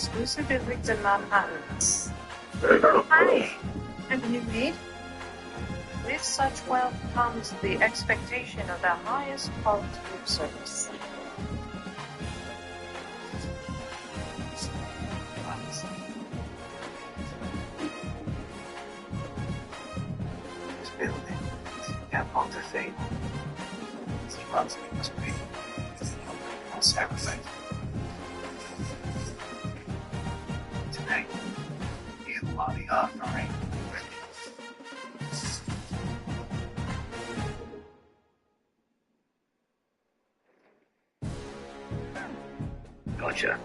exclusive buildings in Manhattan. Hi. And the new maid? With such wealth comes the expectation of the highest quality of service. This building got on the thing. He runs me must be on sacrifice. Tonight, you are the offering. Gotcha.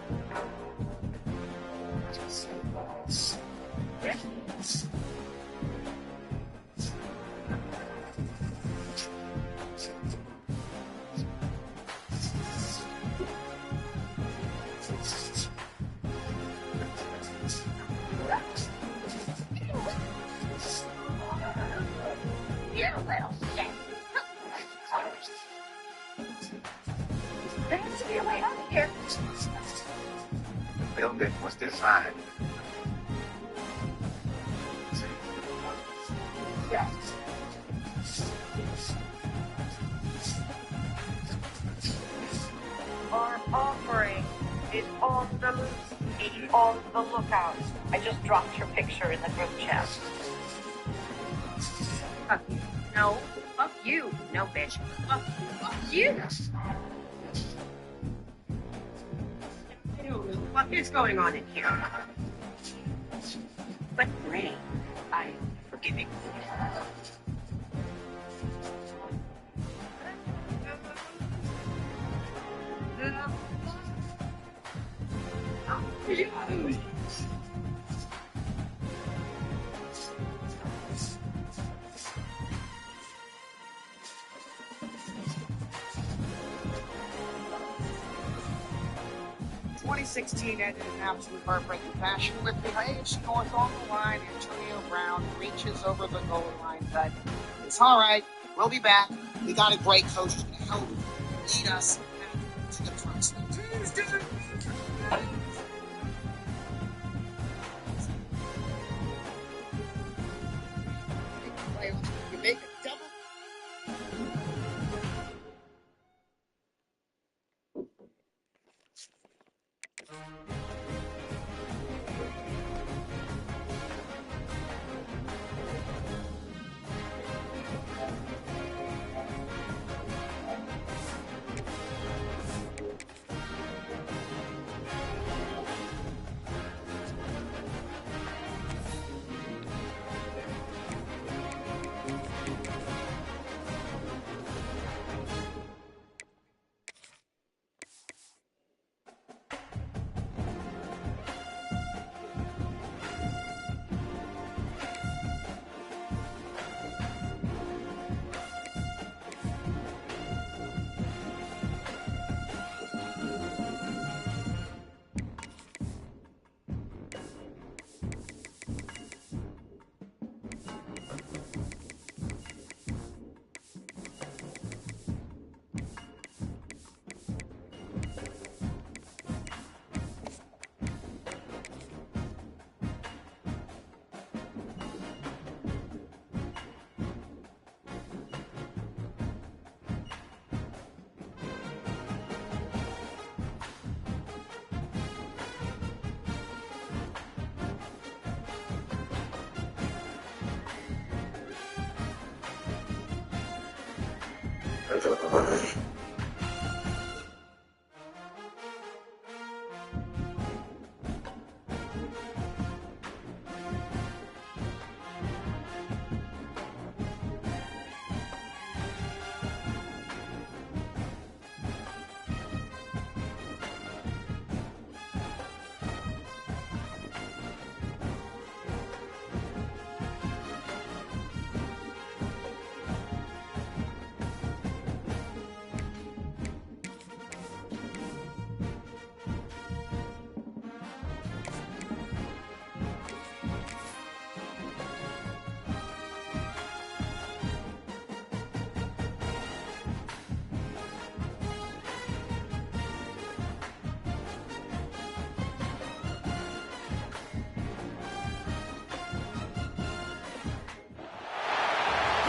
You little shit. There has to be a way out of here. The building was designed. Our offering is on the loose. Be on the lookout. I just dropped your picture in the group chat. Fuck you. No. Fuck you. No, bitch. Fuck you. Fuck you. I don't know what is going on in here. But Ray, I'm forgiving. '16 ended in absolute heartbreaking fashion with the AFC North on the line. Antonio Brown reaches over the goal line, but it's all right. We'll be back. We got a great coach to help lead us to the promised land. You make a double.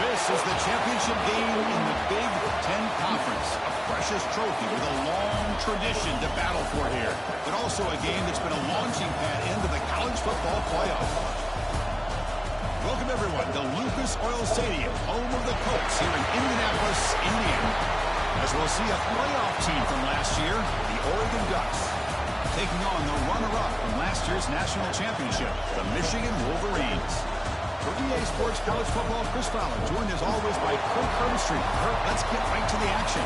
This is the championship game in the Big Ten Conference. A precious trophy with a long tradition to battle for here. But also a game that's been a launching pad into the college football playoff. Welcome, everyone, to Lucas Oil Stadium, home of the Colts here in Indianapolis, Indiana. As we'll see a playoff team from last year, the Oregon Ducks, taking on the runner-up from last year's national championship, the Michigan Wolverines. For EA Sports College Football, Chris Fowler, joined as always by Kirk Herbstreit. Kirk, let's get right to the action.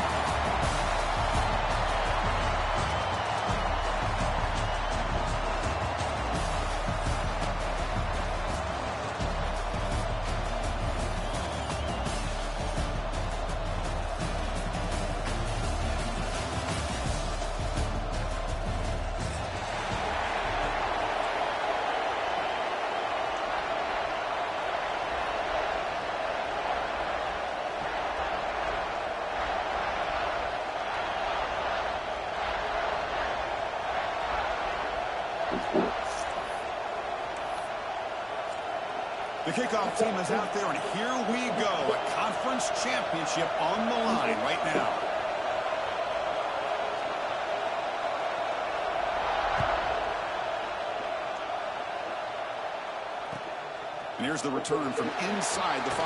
The kickoff team is out there, and here we go. A conference championship on the line right now. And here's the return from inside the 5.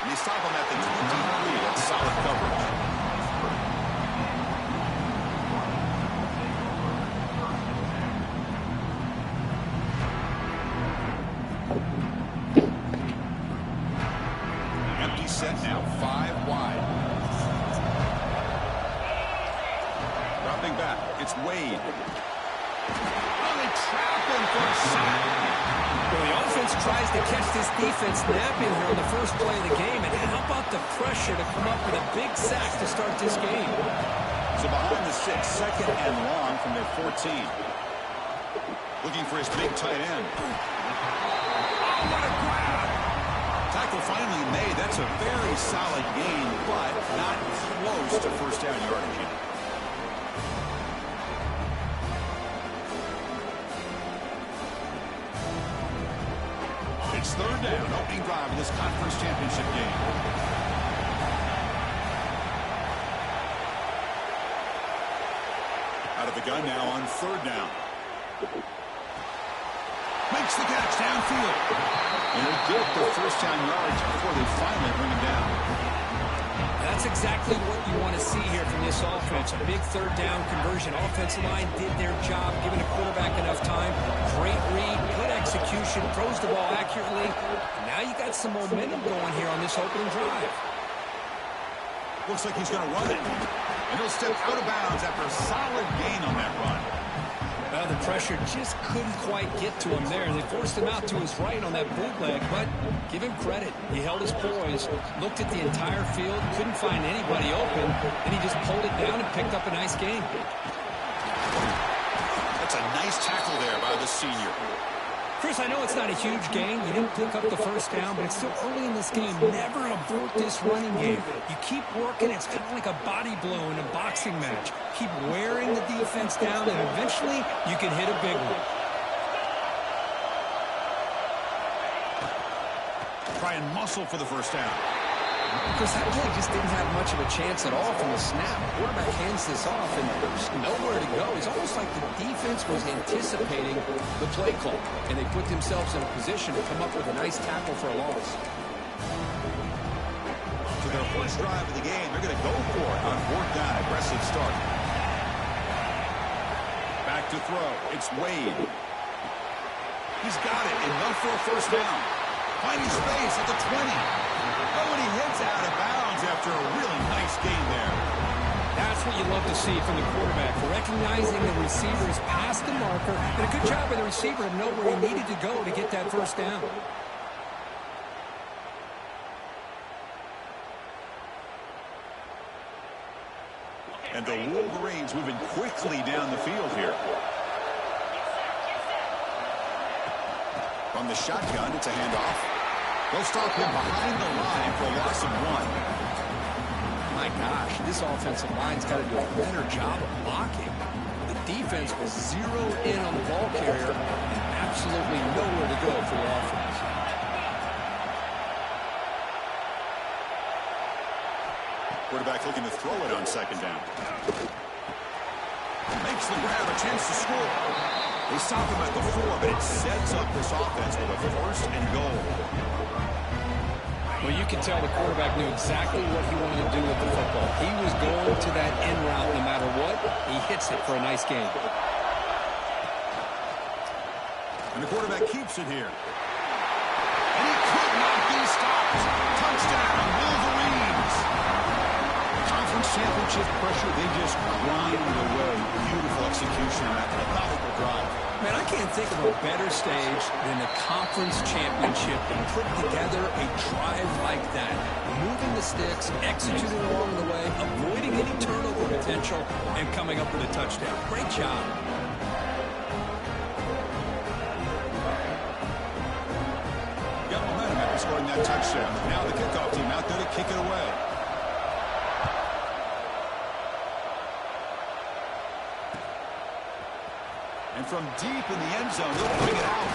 And they stop him at the 23. That's solid coverage. Set now, 5 wide. Dropping back, it's Wade. Oh, they trap him for a sack. Well, the offense tries to catch this defense napping here on the first play of the game, and how about the pressure to come up with a big sack to start this game? So behind the 6, second and long from their 14. Looking for his big tight end. Oh, what a grab! Tackle finally made. That's a very solid gain, but not close to first down yardage yet. It's third down, opening drive of this conference championship game. Out of the gun now on third down. Makes the catch downfield. And they get the first down yards before they finally bring him down. That's exactly what you want to see here from this offense. A big third down conversion. Offensive line did their job, giving the quarterback enough time. Great read, good execution, throws the ball accurately. Now you got some momentum going here on this opening drive. Looks like he's going to run it. And he'll step out of bounds after a solid gain on that run. Well, the pressure just couldn't quite get to him there. They forced him out to his right on that bootleg, but give him credit. He held his poise, looked at the entire field, couldn't find anybody open, and he just pulled it down and picked up a nice gain. That's a nice tackle there by the senior. Chris, I know it's not a huge gain. You didn't pick up the first down, but it's still early in this game. Never abort this running game. You keep working. It's kind of like a body blow in a boxing match. Keep wearing the defense down, and eventually you can hit a big one. Try and muscle for the first down. Chris, that play just didn't have much of a chance at all from the snap. Quarterback hands this off, and there's nowhere to go. It's almost like the defense was anticipating the play call, and they put themselves in a position to come up with a nice tackle for a loss. So their first drive of the game, they're going to go for it on fourth down. Aggressive start. Back to throw. It's Wade. He's got it. Enough for a first down. Finding space at the 20. Oh, and he heads out of bounds after a really nice gain there. That's what you love to see from the quarterback, recognizing the receivers past the marker, and a good job by the receiver to know where he needed to go to get that first down. And the Wolverines moving quickly down the field here. From the shotgun, it's a handoff. They'll stop him behind the line for a loss of 1. My gosh, this offensive line's got to do a better job of blocking. The defense was zeroed in on the ball carrier and absolutely nowhere to go for the offense. Quarterback looking to throw it on second down. Makes the grab, a chance to score. They stop him at the 4, but it sets up this offense with a 1st and goal. Well, you can tell the quarterback knew exactly what he wanted to do with the football. He was going to that in route no matter what. He hits it for a nice gain. And the quarterback keeps it here. And he could not be stopped. Touchdown, Wolverines. Conference championship pressure, they just grind away. Beautiful execution on that methodical drive. Man, I can't think of a better stage than the conference championship and put together a drive like that. Moving the sticks, executing along the way, avoiding any turnover potential, and coming up with a touchdown. Great job. Got momentum after scoring that touchdown. Now the kickoff team out there to kick it away. And from deep in the end zone, they'll bring it out.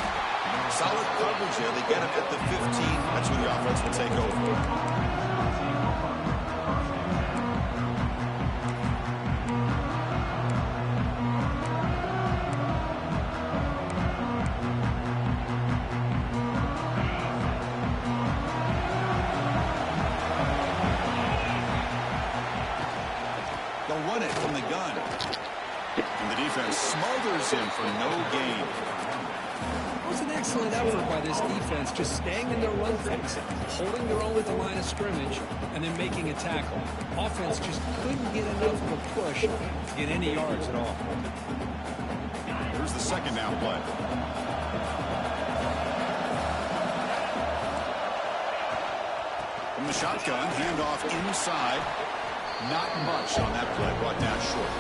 Solid coverage there. They get him at the 15. That's where the offense will take over. They'll run it from the gun. And the defense smothers him for no gain. It was an excellent effort by this defense, just staying in their run fence, holding their own at the line of scrimmage, and then making a tackle. Offense just couldn't get enough of a push to get any yards at all. Here's the second down play. From the shotgun, handoff inside. Not much on that play, brought down short.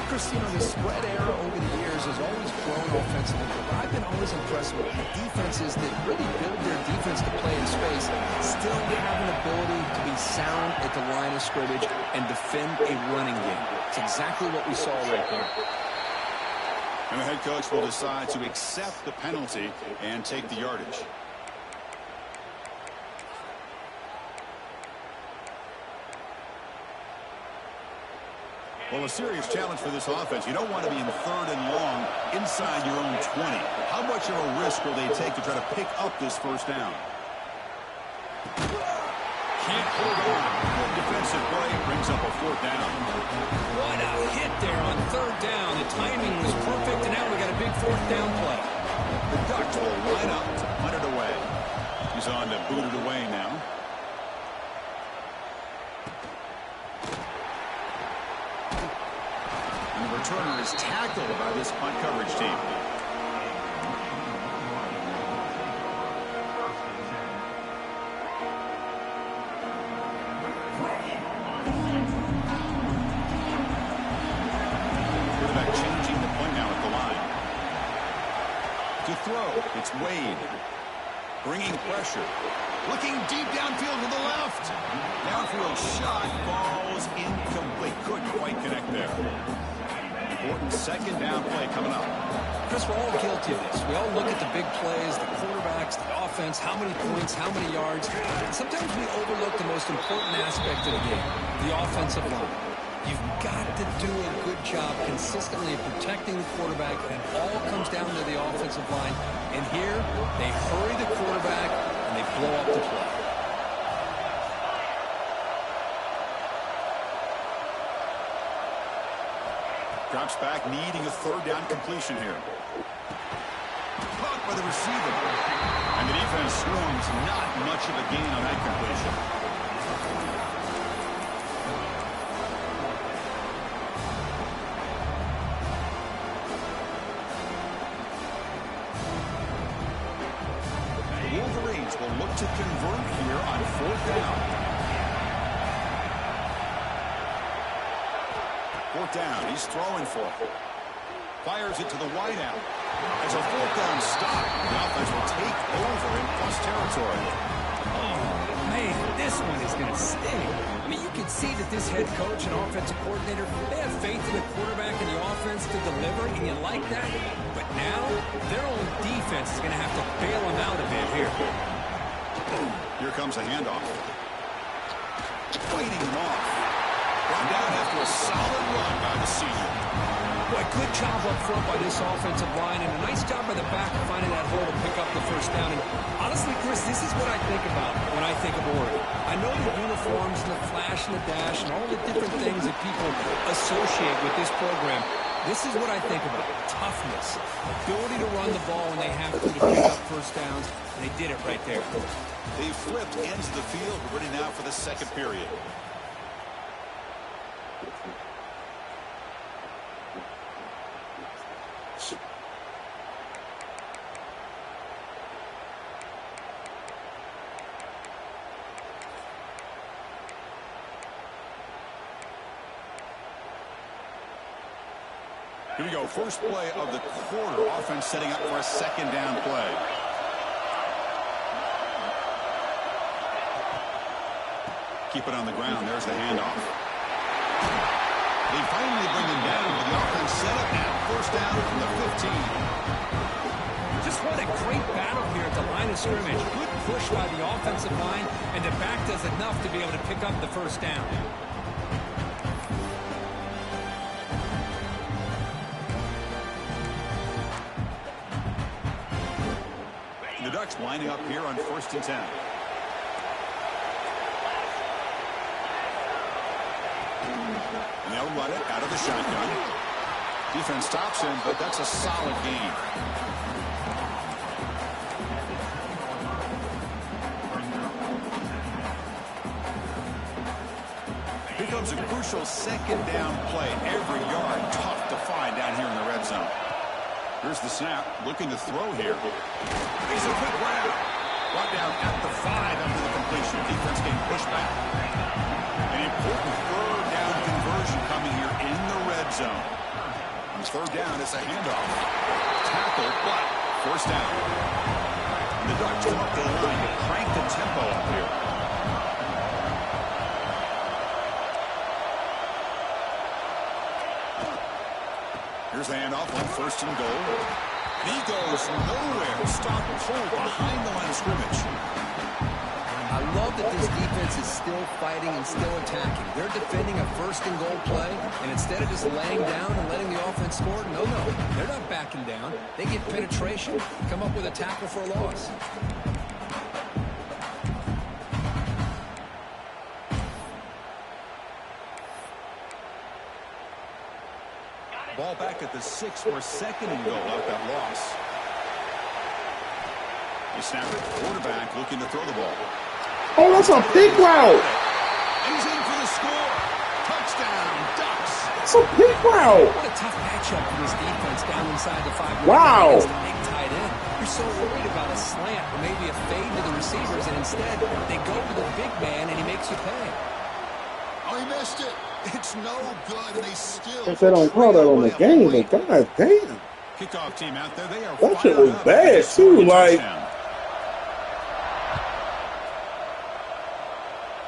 Christine, the spread era over the years has always grown offensively, but I've been always impressed with defenses that really build their defense to play in space, still have an ability to be sound at the line of scrimmage and defend a running game. It's exactly what we saw right there. And the head coach will decide to accept the penalty and take the yardage. Well, a serious challenge for this offense. You don't want to be in 3rd and long inside your own 20. How much of a risk will they take to try to pick up this first down? Can't hold on. Good defensive play brings up a 4th down. What a hit there on 3rd down. The timing was perfect, and now we got a big 4th down play. The Ducks will line up to punt it away. He's on to boot it away now. The returner is tackled by this punt coverage team. Quarterback changing the punt now at the line. To throw, it's Wade. Bringing pressure. Looking deep downfield to the left. Downfield shot falls incomplete. Couldn't quite connect there. Important second down play coming up. Chris, we're all guilty of this. We all look at the big plays, the quarterbacks, the offense, how many points, how many yards. Sometimes we overlook the most important aspect of the game, the offensive line. You've got to do a good job consistently of protecting the quarterback, and it all comes down to the offensive line. And here, they hurry the quarterback, and they blow up the play. Drops back, needing a 3rd down completion here. Caught by the receiver. And the defense swarms. Not much of a gain on that completion. The Wolverines will look to convert here on 4th down. 4th down, he's throwing for it. Fires it to the wideout. As a 4th down stop, the offense will take over in plus territory. Oh, man, this one is going to sting. I mean, you can see that this head coach and offensive coordinator, they have faith in the quarterback and the offense to deliver, and you like that. But now, their own defense is going to have to bail them out a bit here. Here comes a handoff. fighting them off. Brought down after a solid run by the senior. Boy, good job up front by this offensive line, and a nice job by the back of finding that hole to pick up the first down. And honestly, Chris, this is what I think about when I think of Oregon. I know the uniforms and the flash and the dash and all the different things that people associate with this program. This is what I think about. Toughness. Ability to run the ball when they have to pick up first downs, and they did it right there. They flipped ends of the field. We're ready now for the second period. Here we go. First play of the quarter. Offense setting up for a second down play. Keep it on the ground. There's the handoff. They finally bring him down, but the offense set up now. First down from the 15. Just what a great battle here at the line of scrimmage. Good push by the offensive line, and the back does enough to be able to pick up the first down. The Ducks lining up here on 1st and 10. And they'll run it out of the shotgun. Defense stops him, but that's a solid gain. Here comes a crucial second down play. Every yard tough to find down here in the red zone. Here's the snap, looking to throw here. He's a quick round. Brought down at the 5 after the completion. Defense getting pushed back. An important third down conversion coming here in the red zone. On third down, it's a handoff. Tackle, but first down. And the Ducks come up to the line to crank the tempo up here. Here's the handoff on 1st and goal. He goes nowhere. Stop pull behind the line of scrimmage. I love that this defense is still fighting and still attacking. They're defending a 1st and goal play, and instead of just laying down and letting the offense score, no, they're not backing down. They get penetration, come up with a tackle for a loss. Ball back at the 6 for a 2nd and goal out that loss. He snapped it. Quarterback looking to throw the ball. Oh, that's a big route. He's in for the score. Touchdown, Ducks. That's a big route. What a tough matchup for this defense down inside the 5. Wow. Against the big tight end. You're so worried about a slant or maybe a fade to the receivers, and instead they go to the big man and he makes you pay. Oh, he missed it. It's no good, and they still. If they don't call that on the game, then god damn. Kickoff team out there. They are. That shit was bad too. Like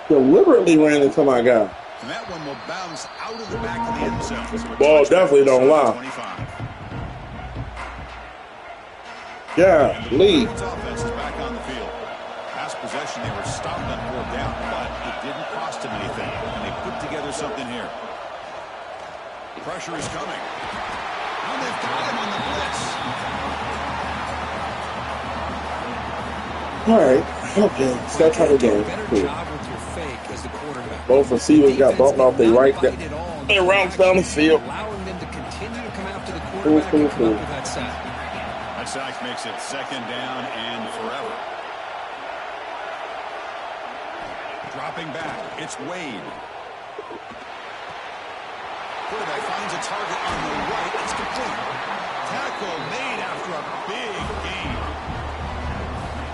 deliberately ran into my guy. And that one will bounce out of the back of the end zone. So ball definitely don't lie. 25. Yeah, lead. Offense is back on the field. Last possession, they were stopped on 4th down, but it didn't cost them anything. And they put together something here. Pressure is coming. And they've got him on the blitz. All right. Okay. It's that type of game. Cool. Both receivers got bumped off their right there. They rounds down the field. Allowing them to continue to come after the quarterback and come up with that sack. That sack makes it 2nd down and forever. Dropping back, it's Wade. Quarterback finds a target on the right. It's complete. Tackle made after a big gain.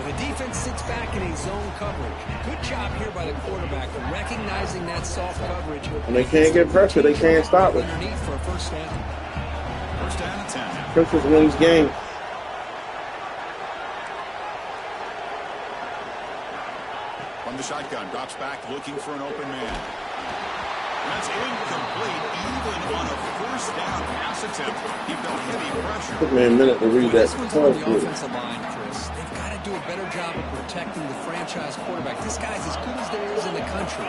The defense sits back in a zone coverage. Good job here by the quarterback recognizing that soft coverage. When they can't get pressure, they can't stop it. Underneath for a first down. First down and 10. Pressure wins game. From the shotgun, drops back looking for an open man. That's incomplete, even on a first down pass attempt. He felt heavy pressure. Took me a minute to read that. This one's on the offensive line, Chris. They've got to do a better job of protecting the franchise quarterback. This guy's as good as there is in the country.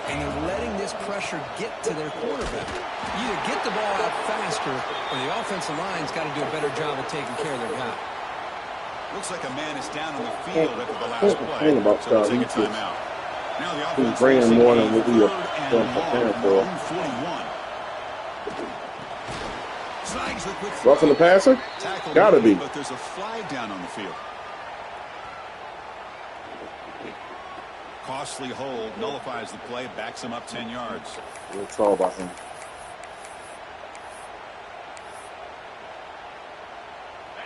and they're letting this pressure get to their quarterback. Either get the ball out faster, or the offensive line's got to do a better job of taking care of their guy. Looks like a man is down on the field after the last play, so we'll take a timeout. Now the offense he's bringing more than what we are preparing for. Roughing the passer? Gotta be. But there's a flag down on the field. Costly hold, nullifies the play, backs him up 10 yards. It's all about him.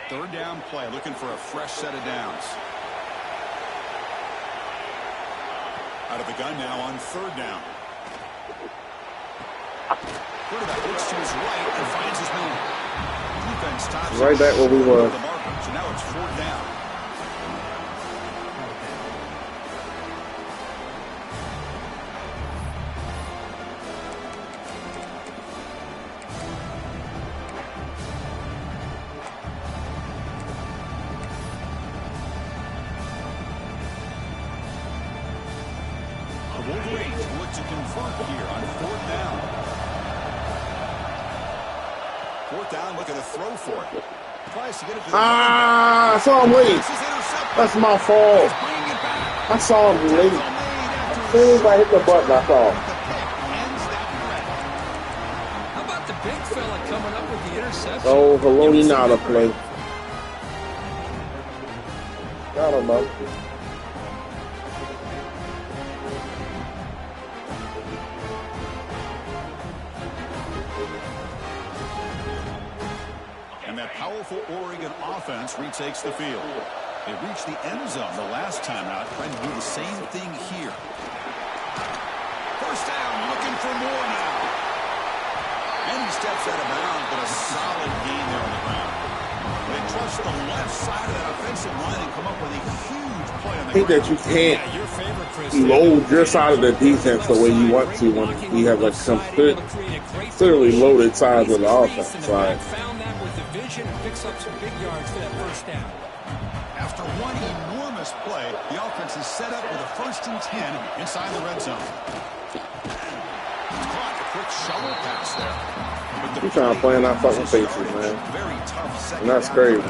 Third down play, looking for a fresh set of downs. Out of the gun now on third down. Quarterback looks to his right and finds his man. Defense stops right back where we were. So now it's fourth down. Wolverines look to convert here on fourth down. Fourth down, looking to throw for it. Tries to get it to the I saw him late. That's my fault. I saw him late. As soon as I hit the button, I saw him. How about the big fella coming up with the interception? Oh, Haloti Nada play. Got him up. Powerful Oregon offense retakes the field. They reached the end zone the last time out, trying to do the same thing here. First down, looking for more now. And he steps out of bounds, but a solid gain there on the ground. They trust the left side of that offensive line and come up with a huge play on the ground. I think that you can't load your side of the defense the way you want to when you have a clearly loaded side of the offense side. And picks up some big yards for that first down. After one enormous play, the offense is set up with a 1st and 10 inside the red zone. Caught a quick shovel pass there. He's trying to play in our fucking faces, man. Very tough and that's crazy.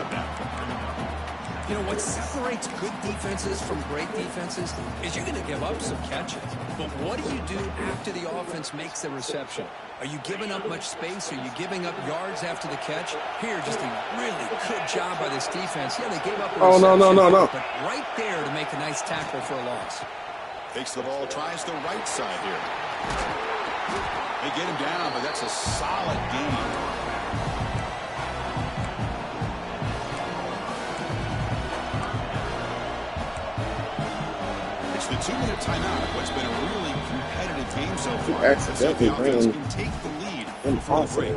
You know, what separates good defenses from great defenses is you're going to give up some catches. But what do you do after the offense makes the reception? Are you giving up much space? Are you giving up yards after the catch? Here, just a really good job by this defense. Yeah, they gave up a reception. No. But right there to make a nice tackle for a loss. Takes the ball, tries the right side here. They get him down, but that's a solid gain. The 2-minute timeout. What's been a really competitive game so far. Accidentally the offense can take the lead before the break.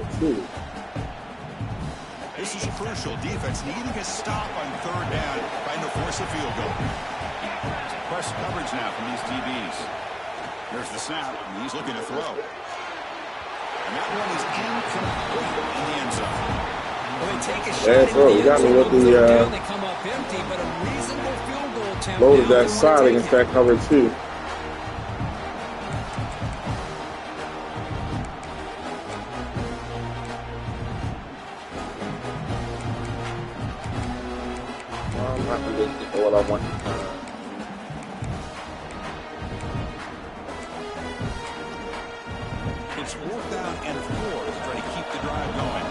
This is crucial. Defense needing a stop on third down, trying to force a field goal. Press coverage now from these DBs. There's the snap, and he's looking to throw. And that one is incomplete in the end zone. Well, they take a shot throw. You got me with the they come up empty, but a reasonable field goal attempt. Loaded that side against that cover too. I'm not going to get what I want. It's 4th down and 4 to try to keep the drive going.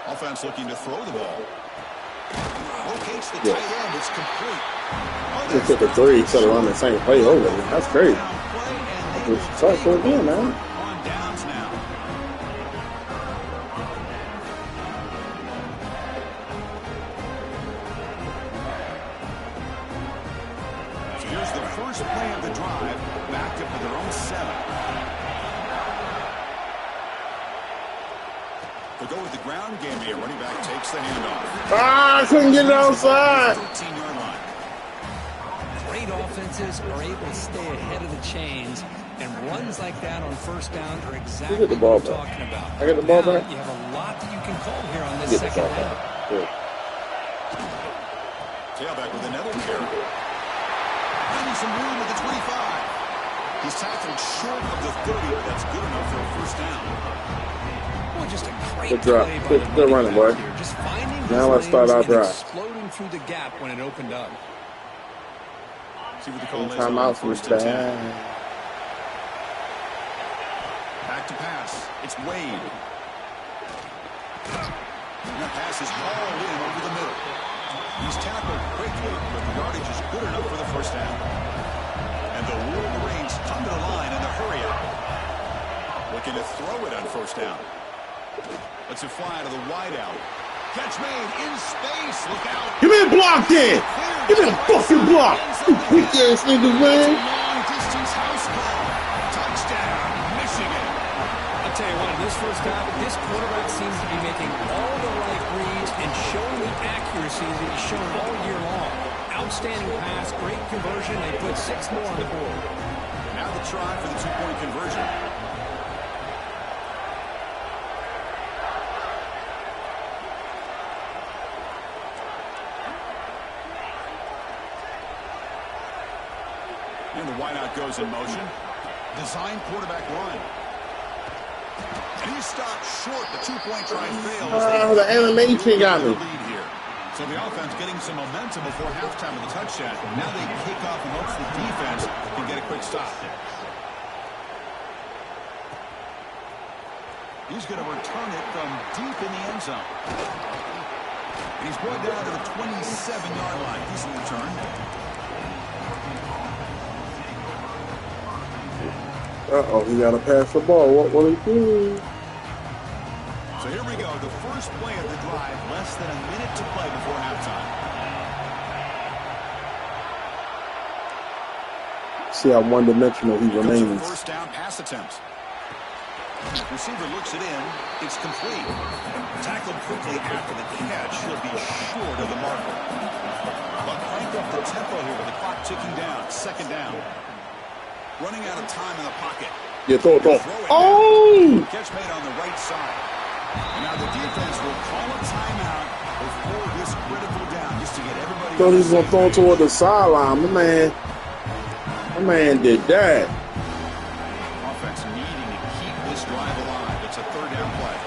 Offense looking to throw the ball. Locates the tight end. It's complete. They took a 3 instead of running the same play over. That's crazy. It's tough for again, man. On downs now. So here's the first play of the drive. Backed up to their own 7. They'll go with the ground game here. Running back takes the handoff. I couldn't get it outside. 13-yard line. Great offenses are able to stay ahead of the chains, and runs like that on first down are exactly get the ball what we're back. talking about. I get the ball Now, back. you have a lot that you can call here on this Get the second ball down. back. Good. Tailback with another carry. Finding some room at the 25. He's tackled short of the 30, but that's good enough for a first down. Well, just a great Good drop. play by Good- the good running, boy. back here. Just finding his Now let's start lanes our and drive. exploding through the gap when it opened up. See what the call is on Timeouts was first and 10. bad. Back to pass. It's Wade. And that pass is hauled in over the middle. He's tackled quickly, but the yardage is good enough for the first down. And the Wolverines come to the line in the hurry-up. Looking to throw it on first down. Let's it fly to the wideout. Catch made in space. Look out. Give me a block then. Give me a fucking block. You weak ass niggas, man. Long-distance house call. Touchdown, Michigan. I'll tell you what, in this first half, this quarterback seems to be making all the right reads and showing the accuracy that he's shown all year long. Outstanding pass, great conversion. They put 6 more on the board. Now the try for the two-point conversion. And the wideout goes in motion. Design quarterback run. And he's stopped short. The two-point try fails. The animation got me. Lead here. So the offense getting some momentum before halftime of the touchdown. Now they kick off and hopes the defense can get a quick stop. He's going to return it from deep in the end zone. And he's brought down to the 27-yard line. Decent return. Uh-oh, he got to pass the ball. What will he do? So here we go. The first play of the drive. Less than a minute to play before halftime. See how one-dimensional he Here comes a remains. first down pass attempt. Receiver looks it in. It's complete. Tackled quickly after the catch. He'll be short of the marker. But crank up the tempo here with the clock ticking down. Second down. Running out of time in the pocket. Yeah, throw it. Oh! Catch made on the right side. And now the defense will call a timeout before this critical down just to get everybody. Thought he was going to throw it toward the sideline. My man did that. Offense needing to keep this drive alive. It's a third down play.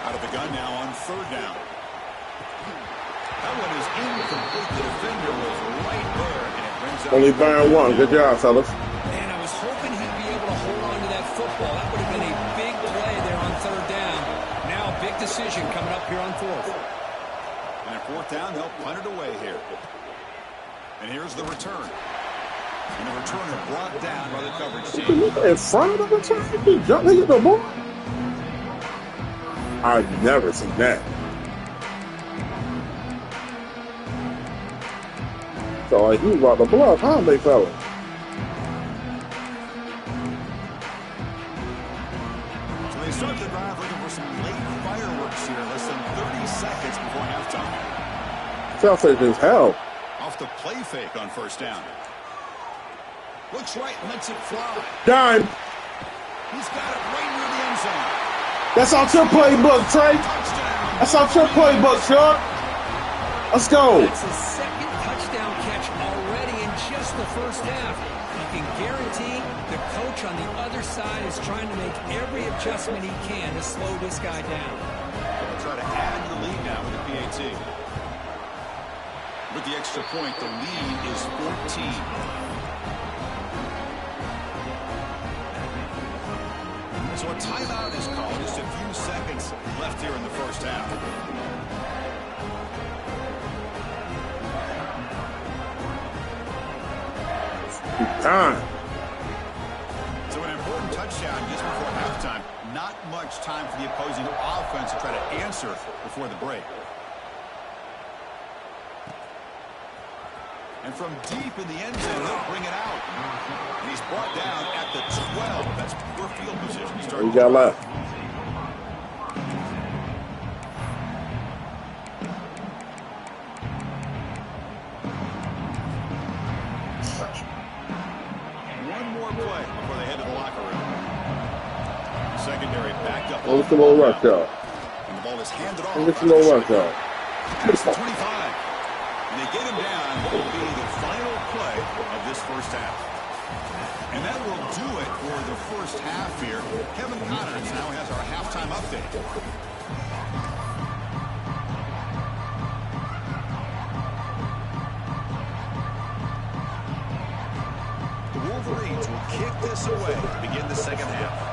Out of the gun now on third down. That one is incomplete. The defender was right there, and it brings up. Only Byron one. Good job, fellas. Man, I was hoping he'd be able to hold on to that football. That would have been a big play there on third down. Now a big decision coming up here on fourth. And at fourth down, they'll punt it away here. And here's the return. And the returner brought down by the coverage team. In front of the return? He jumped into the ball? I've never seen that. So like, he was about to bluff, huh, big fella? So they start the drive looking for some late fireworks here. Less than 30 seconds before halftime. Selfish as hell. Off the play fake on first down. Looks right, lets it fly. Dime. He's got it right near the end zone. That's our chip playbook, Trey. Touchdown. That's our chip playbook, Chuck. Let's go. That's his second touchdown catch already in just the first half. You can guarantee the coach on the other side is trying to make every adjustment he can to slow this guy down. They'll try to add to the lead now with the PAT. With the extra point, the lead is 14. So a timeout is called. Just a few seconds left here in the first half. Time. So an important touchdown just before halftime. Not much time for the opposing offense to try to answer before the break. And from deep in the end zone, they'll bring it out. And he's brought down at the 12. That's poor field position. What you got left? Backed up Let's get a little rush out. And the ball is handed off. Let's get a little rush out. It's the 25. And they get him down. What will be the final play of this first half. And that will do it for the first half here. Kevin Connors now has our halftime update. The Wolverines will kick this away to begin the second half.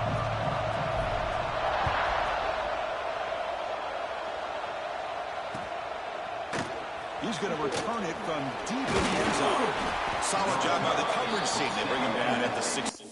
He's going to return it from deep in the end zone. Solid job by the coverage team. They bring him down at the 60.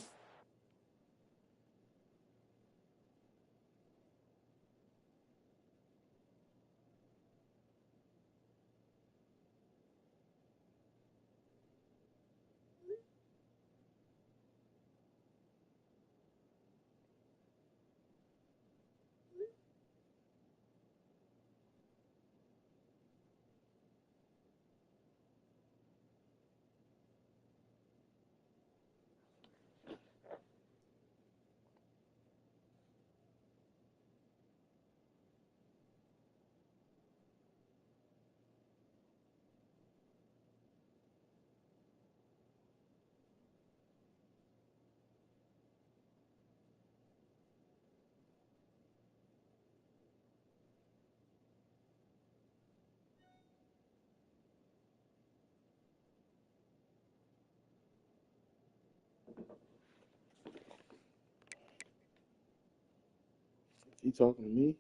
He talking to me?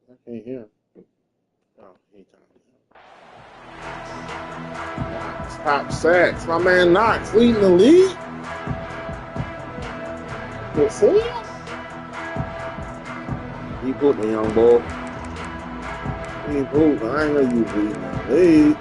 I can't hear him. Oh, he ain't talking to me. Top sacks. My man Knox leading the league. You see it? He put me, young boy. He put me. I ain't know you leading the league.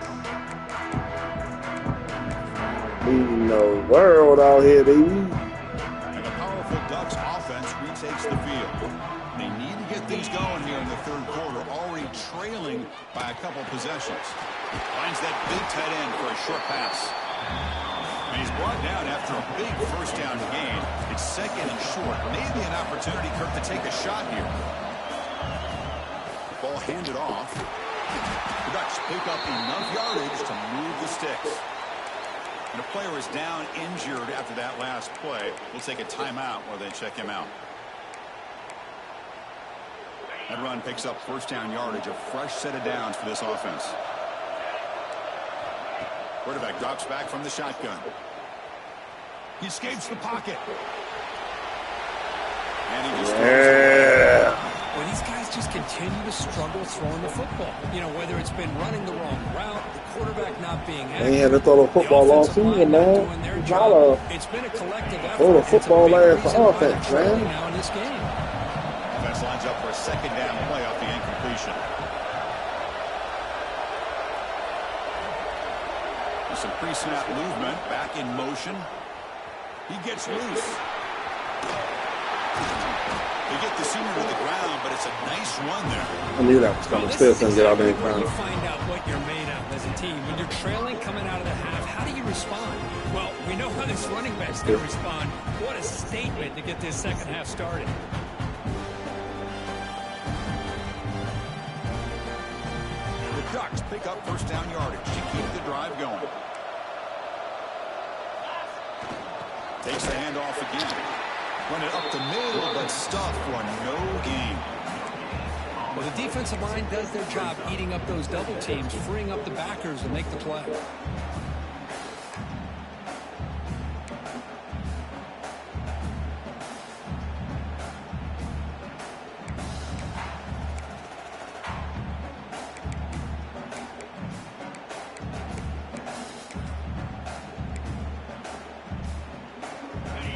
Leading the world out here, baby. And the powerful Ducks offense retakes the field. They need to get things going here in the third quarter, already trailing by a couple possessions. Finds that big tight end for a short pass. And he's brought down after a big first down gain. It's second and short. Maybe an opportunity, Kirk, to take a shot here. Ball handed off. The Ducks pick up enough yardage to move the sticks. And a player is down injured after that last play. We'll take a timeout while they check him out. That run picks up first down yardage, a fresh set of downs for this offense. Quarterback drops back from the shotgun. He escapes the pocket. And he just Well, these guys just continue to struggle throwing the football. You know, whether it's been running the wrong route, the quarterback not being They had to throw the football all season, man. It's been a collective effort. Throw the football last for offense, man. Now in this game. Offense lines up for a second down play off the incompletion. With some pre-snap movement, back in motion. He gets loose. They get the senior to the ground, but it's a nice run there. I knew that was coming. Still couldn't get out there in time. You find out what you're made of as a team. When you're trailing coming out of the half, how do you respond? Well, we know how this running back's going to respond. What a statement to get this second half started. The Ducks pick up first down yardage to keep the drive going. Takes the handoff again. Run it up the middle, but stuffed for no gain. Well, the defensive line does their job eating up those double teams, freeing up the backers to make the play.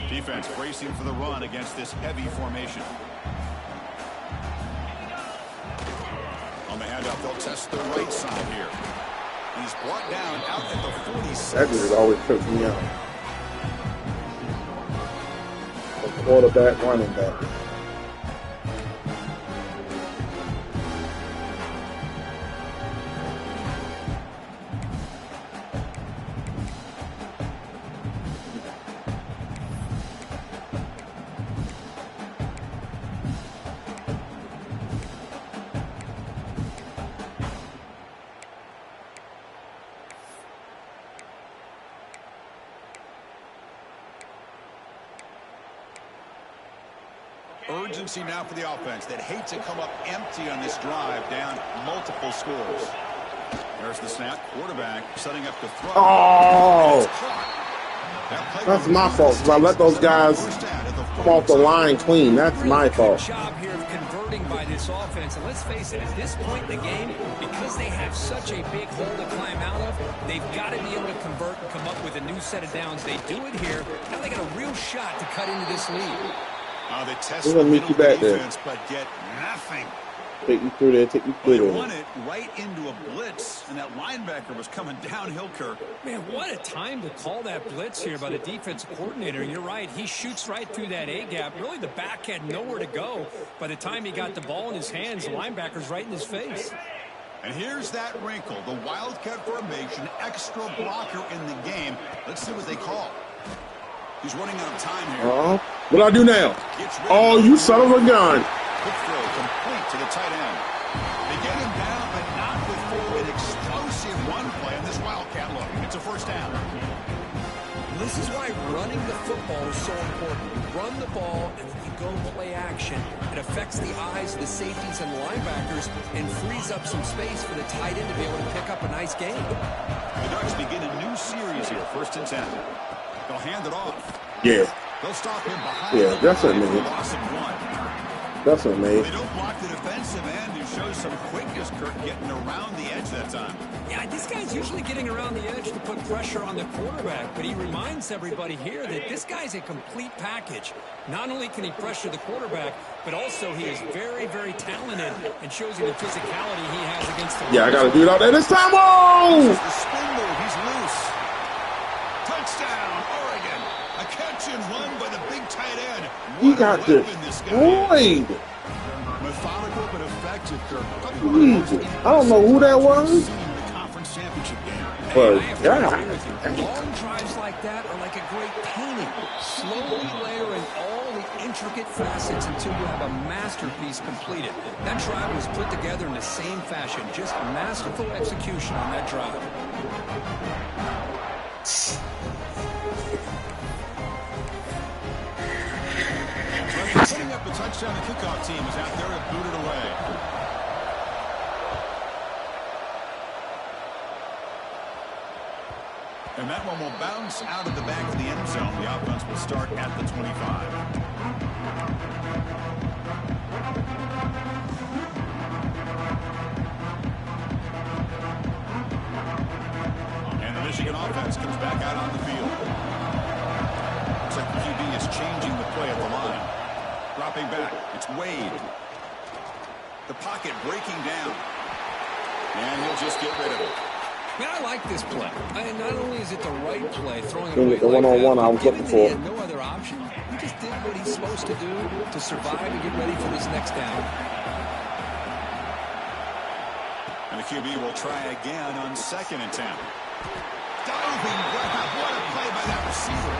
Defense bracing for the run against this heavy formation. On the handoff, they'll test the right side here. He's brought down out at the 46. That dude always trips me out. The quarterback, running back. Urgency now for the offense that hate to come up empty on this drive, down multiple scores. There's the snap. Quarterback setting up the throw. Oh! That's my fault because I let those guys come off the line clean. That's my fault. Good job here of converting by this offense. And let's face it, at this point in the game, because they have such a big hole to climb out of, they've got to be able to convert and come up with a new set of downs. They do it here. Now they got a real shot to cut into this lead. They test We're gonna meet you back there. defense, but get nothing. Take you through there. Take you through They there. won it right into a blitz, and that linebacker was coming downhill, Kirk. Man, what a time to call that blitz here by the defensive coordinator. You're right. He shoots right through that A-gap. Really, the back had nowhere to go. By the time he got the ball in his hands, the linebacker's right in his face. And here's that wrinkle, the Wildcat formation, extra blocker in the game. Let's see what they call. He's running out of time here. What do I do now? Oh, you son of a gun. Quick throw complete to the tight end. They get him down, but not before an explosive run play on this Wildcat look. It's a first down. This is why running the football is so important. You run the ball, and then you go play action. It affects the eyes of the safeties and linebackers and frees up some space for the tight end to be able to pick up a nice game. The Ducks begin a new series here, 1st and 10. They'll hand it off. Yeah. They'll stop him behind. Yeah, that's what I mean. Loss of 1. That's what I mean. They don't block the defensive end, who shows some quickness, Kirk, getting around the edge that time. Yeah, this guy's usually getting around the edge to put pressure on the quarterback, but he reminds everybody here that this guy's a complete package. Not only can he pressure the quarterback, but also he is very, very talented and shows you the physicality he has against the Yeah, I got to do it out there this time. Oh! The spin move, he's loose. Touchdown, Oregon. A catch and run by the big tight end. He got destroyed. Methodical but effective, Kirk. I don't know who that was. The conference championship game. But, yeah. Long drives like that are like a great painting. Slowly layering all the intricate facets until you have a masterpiece completed. That drive was put together in the same fashion. Just masterful execution on that drive. Putting up a touchdown, the kickoff team is out there to boot it away. And that one will bounce out of the back of the end zone. The offense will start at the 25. And the Michigan offense comes back out on the field. Looks like the QB is changing the play at the line. Dropping back. It's Wade. The pocket breaking down. And he'll just get rid of it. Man, I like this play. Not only is it the right play, throwing it The away one-on-one I was given looking that he for. had no other option. He just did what he's supposed to do to survive and get ready for this next down. And the QB will try again on 2nd and 10. Diving grab. What a play by that receiver.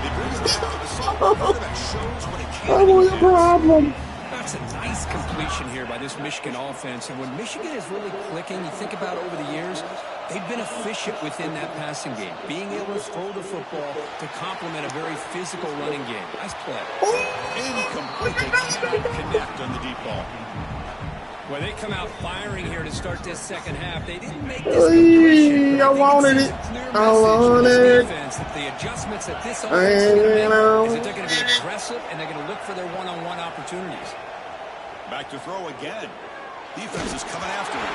They bring it down. The sophomore quarterback shows what it can That was a do. problem. That's a nice completion here by this Michigan offense. And when Michigan is really clicking, you think about over the years, they've been efficient within that passing game, being able to throw the football to complement a very physical running game. Nice play. Incomplete. They cannot connect on the deep ball. Well, they come out firing here to start this second half. They didn't make this completion. I wanted it. I wanted it. Defense that the adjustments that this offense is going to make is that they're going to be aggressive and they're going to look for their one-on-one opportunities. Back to throw again. Defense is coming after him.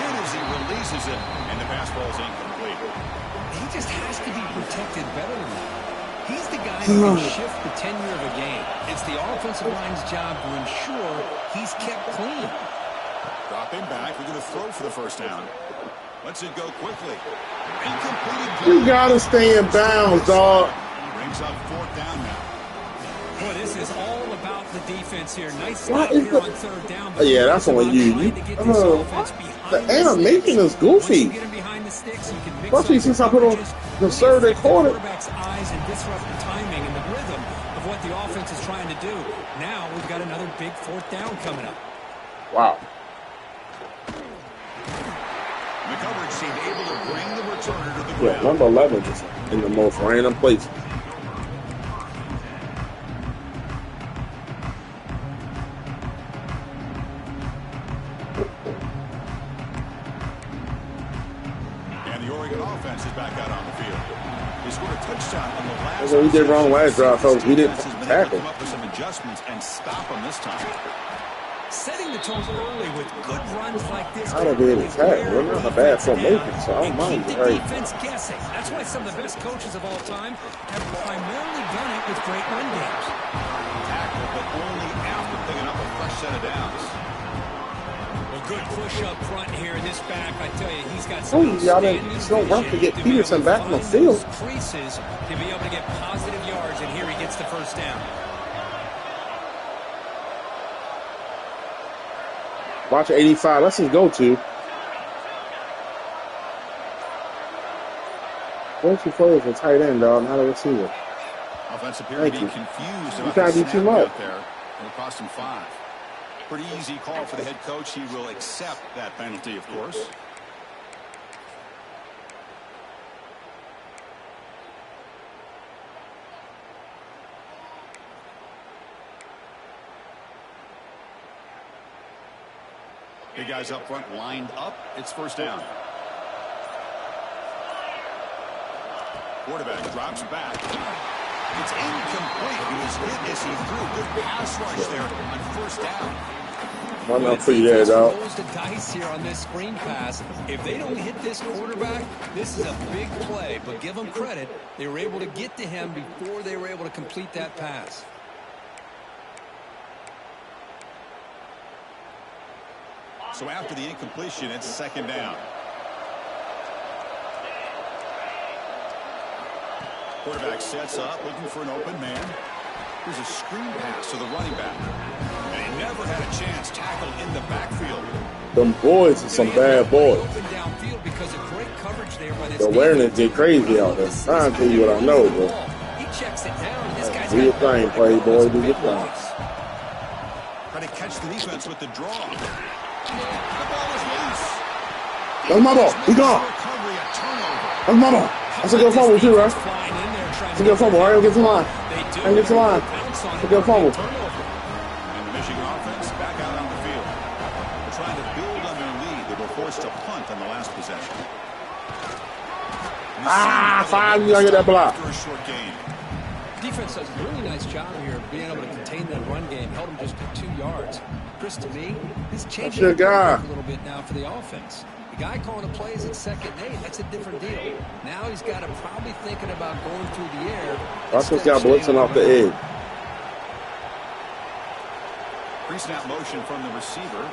And as he releases it, and the pass ball is incomplete. He just has to be protected better than that. He's the guy who can shift the tenure of a game. It's the offensive line's job to ensure he's kept clean. Dropping back. We're going to throw for the first down. Lets it go quickly. Incomplete. You gotta stay in bounds, dog. Brings up 4th down now. Boy, this is all about the defense here. Nice Why stop is here the- on 3rd down. Yeah, that's it's on about you. trying to get this offense behind The animation sticks. is goofy. Once you get him behind the sticks, you can mix Especially up since your I put on coverages, the really third and affect the quarter. quarterback's eyes and disrupt the timing and the rhythm of what the offense is trying to do. Now we've got another big 4th down coming up. Wow. The coverage seemed able to bring the returner to the Yeah, ground. number 11 is in the most random place. offense is back out on the field. He scored a touchdown on the last. That's what he did wrong last drive, folks. He didn't tackle. Come up with some adjustments and stop him this time. Setting the tone early with good runs like this. I'd have been attacked. We're not a bad formation, so I don't mind keep it. the Right. defense guessing. That's why some of the best coaches of all time have primarily done it with great run games. Tackle, but only after picking up a fresh set of downs. Well, good push up front here in this back. I tell you, he's got Oh, some y'all it's no work to get Peterson back on the field. Creases to be able to get positive yards, and here he gets the first down. Watch 85. Let's just go to. Go to players and tight end, dog, not a receiver. Offense appear to be confused You about can't the do too snap much. out there. It'll cost him 5. Pretty easy call for the head coach. He will accept that penalty, of course. Big guys up front lined up. It's first down. Quarterback drops back. It's incomplete. He was hit as he threw a good pass rush there on first down. One up for you there, dog. Rolls the dice here on this screen pass. If they don't hit this quarterback, this is a big play. But give them credit. They were able to get to him before they were able to complete that pass. So after the incompletion, it's second down. Quarterback sets up, looking for an open man. Here's a screen pass to the running back. And he never had a chance, tackled in the backfield. Them boys are some bad boys. The awareness get crazy out there. I'm trying to tell you what I know, bro. He checks it down. This guy's Do your thing, playboy. Do your thing. Trying to catch the defense with the draw. The ball is loose. That's my ball. He gone. That's my ball. That's a good fumble, too, right? That's a good fumble. Right? Get to line. And get to line. That's a good fumble. And the Michigan offense back out on the field. They're trying to build on their lead. They were forced to punt on the last possession. Ah, 5. You gotta get that block. After a short game. Defense does a really nice job here of being able to contain that run game. Held him just to 2 yards. Chris, to me, he's changing your guy. a little bit now for the offense. The guy calling the plays at 2nd and 8, that's a different deal. Now he's got him probably thinking about going through the air. Watch this guy blitzing off the edge. Pre-snap motion from the receiver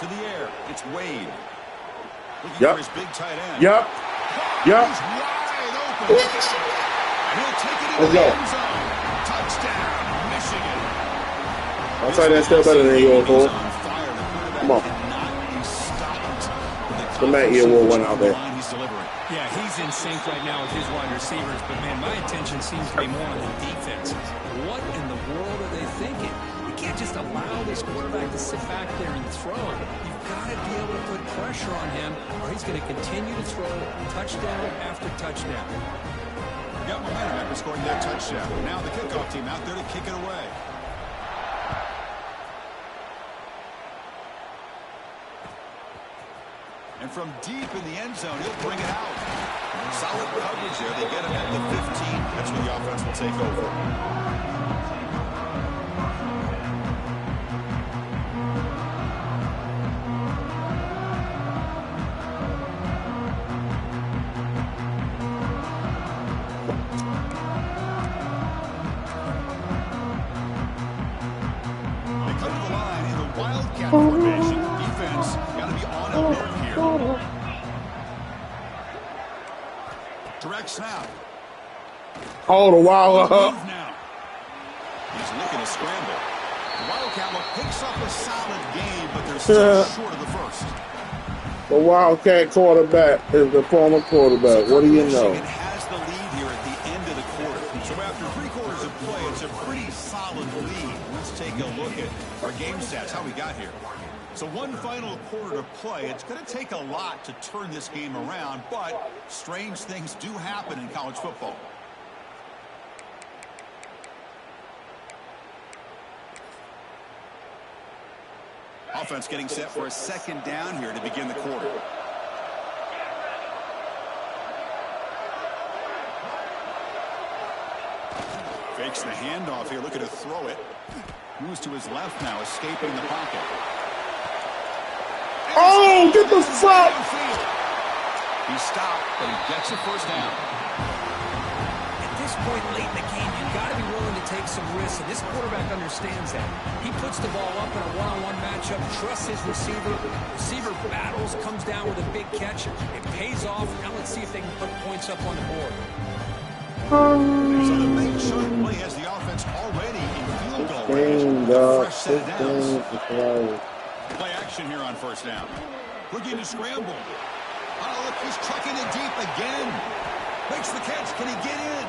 to the air. It's Wade. Looking Yep. for his big tight end. Yep. Yep. He's wide open. And he'll take it Let's in the go. end zone. Touchdown, Michigan. I'll say that's still better than your He's fool. on fire. The quarterback Come on. cannot be stopped. With The Matt Earwolf went out there. He's delivering. Yeah, he's in sync right now with his wide receivers, but man, my attention seems to be more on the defense. What in the world are they thinking? You can't just allow this quarterback to sit back there and throw. You've got to be able to put pressure on him, or he's going to continue to throw touchdown after touchdown. Got momentum after scoring that touchdown. Now the kickoff team out there to kick it away. And from deep in the end zone, he'll bring it out. Solid coverage there. They get him at the 15. That's where the offense will take over. They come to the line in the Wildcat formation. Defense got to be on alert here. Direct snap. Oh, the wild. Move now. He's looking to scramble. The Wildcat look picks up a solid game, but they're still short of the first. The Wildcat quarterback is the former quarterback. What do you know? Michigan has the lead here at the end of the quarter. So after 3 quarters of play, it's a pretty solid lead. Let's take a look at our game stats, how we got here. So one final quarter to play. It's going to take a lot to turn this game around, but strange things do happen in college football. Offense getting set for a second down here to begin the quarter. Fakes the handoff here, looking to throw it. Moves to his left now, escaping the pocket. Oh, get the fuck! He stopped, but he gets a first down. At this point late in the game, you've got to be willing to take some risks, and this quarterback understands that. He puts the ball up in a one-on-one matchup, trusts his receiver. Receiver battles, comes down with a big catch. It pays off. Now let's see if they can put points up on the board. So the big short play has the offense already in field goal range. The fresh set of downs. Play action here on first down. Looking to scramble. Oh, look, he's trucking it deep again. Makes the catch. Can he get in?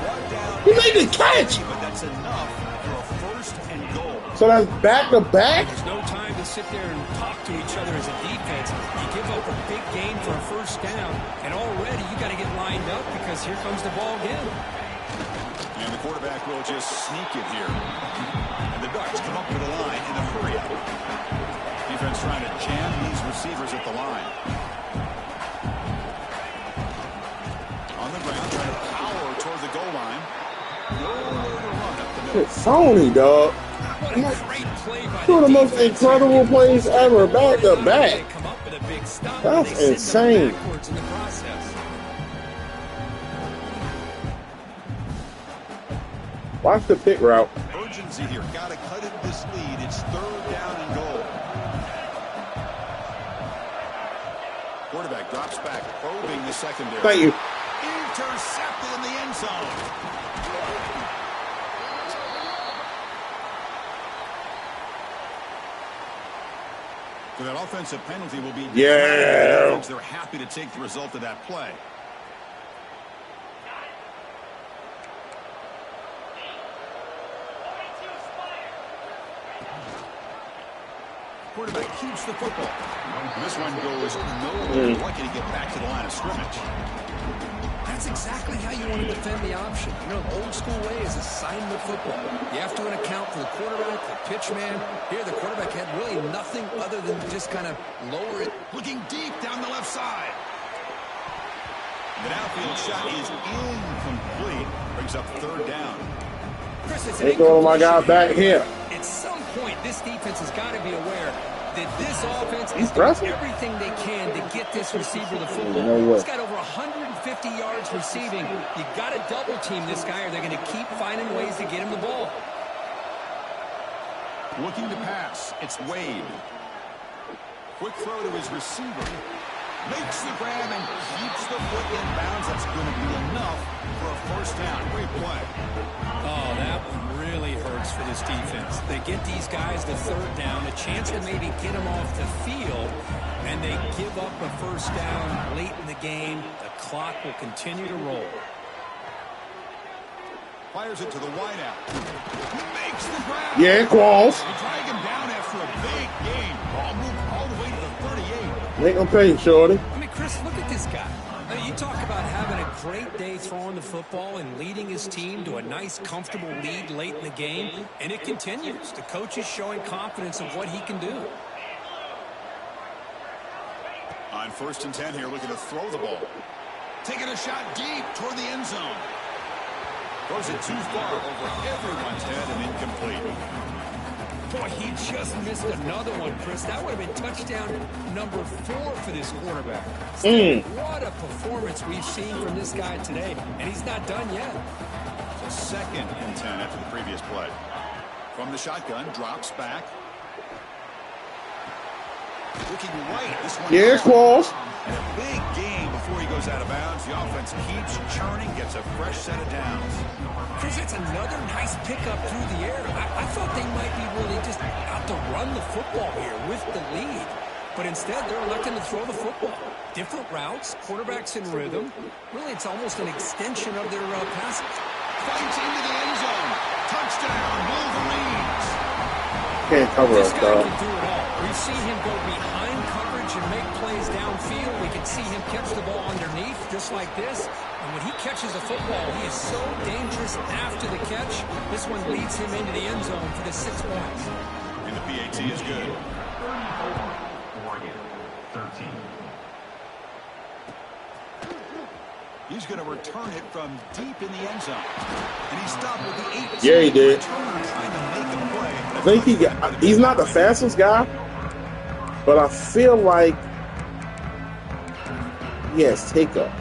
Brought down. He made the catch! But that's enough for a first and goal. So that's back-to-back? There's no time to sit there and talk to each other as a defense. You give up a big gain for a first down, and already you got to get lined up because here comes the ball again. And the quarterback will just sneak it here. And the Ducks come up to the line in a hurry. Defense trying to jam these receivers at the line. On the ground, trying to power toward the goal line. Nowhere to run up the middle. It's Sony, dog. What a great play by Two of the most defense. incredible plays ever, back-to-back. They come up with a big stop, That's and they insane. send them backwards in the process. Watch the pick route. Urgency here. Got to cut it this lead. It's third down and goal. Quarterback drops back, probing the secondary. Thank you. Intercepted in the end zone. So that offensive penalty will be Yeah. they're happy to take the result of that play. Quarterback keeps the football. This one goes nowhere. Lucky to get back to the line of scrimmage. That's exactly how you want to defend the option. You know, the old school way is assignment football. You have to account for the quarterback, the pitch man. Here, the quarterback had really nothing other than just kind of lower it. Looking deep down the left side. The downfield shot is incomplete. Brings up third down. Chris, it's They throw my guy back here. At some point, this defense has got to be aware that this offense is Impressive. doing everything they can to get this receiver the football. No way. He's got over 150 yards receiving. You got to double team this guy, or they're going to keep finding ways to get him the ball. Looking to pass. It's Wade. Quick throw to his receiver. Makes the grab and keeps the foot in bounds. That's going to be enough for a first down. Great play. Oh, that one really hurts for this defense. They get these guys the third down, a chance to maybe get them off the field, and they give up a first down late in the game. The clock will continue to roll. Fires it to the wideout. Makes the grab. Yeah, Qualls. They drag him down after a big game. Ball moved all the way to the 38. Make them pay, shorty. I mean, Chris, look at this guy. I mean, you talk about having a great day throwing the football and leading his team to a nice, comfortable lead late in the game, and it continues. The coach is showing confidence of what he can do. On 1st and 10 here, looking to throw the ball. Taking a shot deep toward the end zone. Throws it too far over everyone's head and incomplete. Boy, he just missed another one, Chris. That would have been touchdown number 4 for this quarterback. What a performance we've seen from this guy today, and he's not done yet. So 2nd and 10 after the previous play. From the shotgun, drops back. Looking right. This one. Yeah, Qualls. And a big game before he goes out of bounds. The offense keeps churning, gets a fresh set of downs. Chris, it's another nice pickup through the air. I thought they might be really just out to run the football here with the lead. But instead, they're electing to throw the football. Different routes, quarterbacks in rhythm. Really, it's almost an extension of their passing. Fights into the end zone. Touchdown, Wolverines. Can't cover This us, guy dog. can do it all. We've seen him go behind coverage and make plays downfield. We can see him catch the ball underneath, just like this. And when he catches the football, he is so dangerous after the catch. This one leads him into the end zone for the 6 points. And the PAT is good. He's going to return it from deep in the end zone. And he stopped with the 18. Yeah, he did. I think he's not the fastest guy, but I feel like he has takeoff.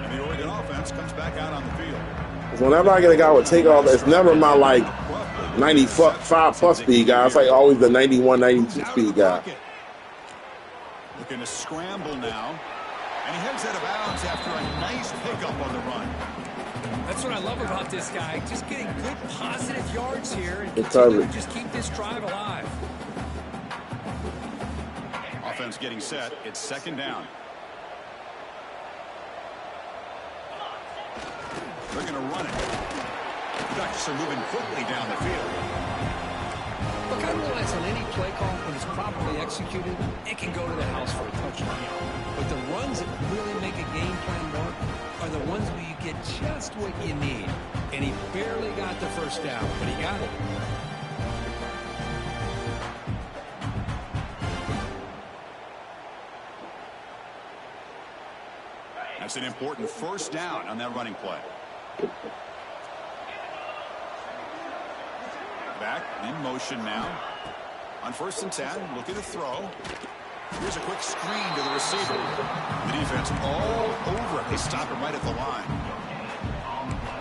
And the Oregon offense comes back out on the field. Because whenever I get a guy with takeoff, it's never my like 95 plus speed guy. It's like always the 91, 92 speed guy. Looking to scramble now. And he heads out of bounds after a nice pickup on the run. That's what I love about this guy. Just getting good positive yards here and continue to just keep this drive alive. Offense getting set. It's second down. They're going to run it. The Ducks are moving quickly down the field. Look, I realize on any play call, when it's properly executed, it can go to the house for a touchdown. But the runs that really make a game plan work are the ones where you get just what you need. And he barely got the first down, but he got it. That's an important first down on that running play. Back in motion now. On 1st and 10, looking to throw. Here's a quick screen to the receiver. The defense all over it. They stop him right at the line.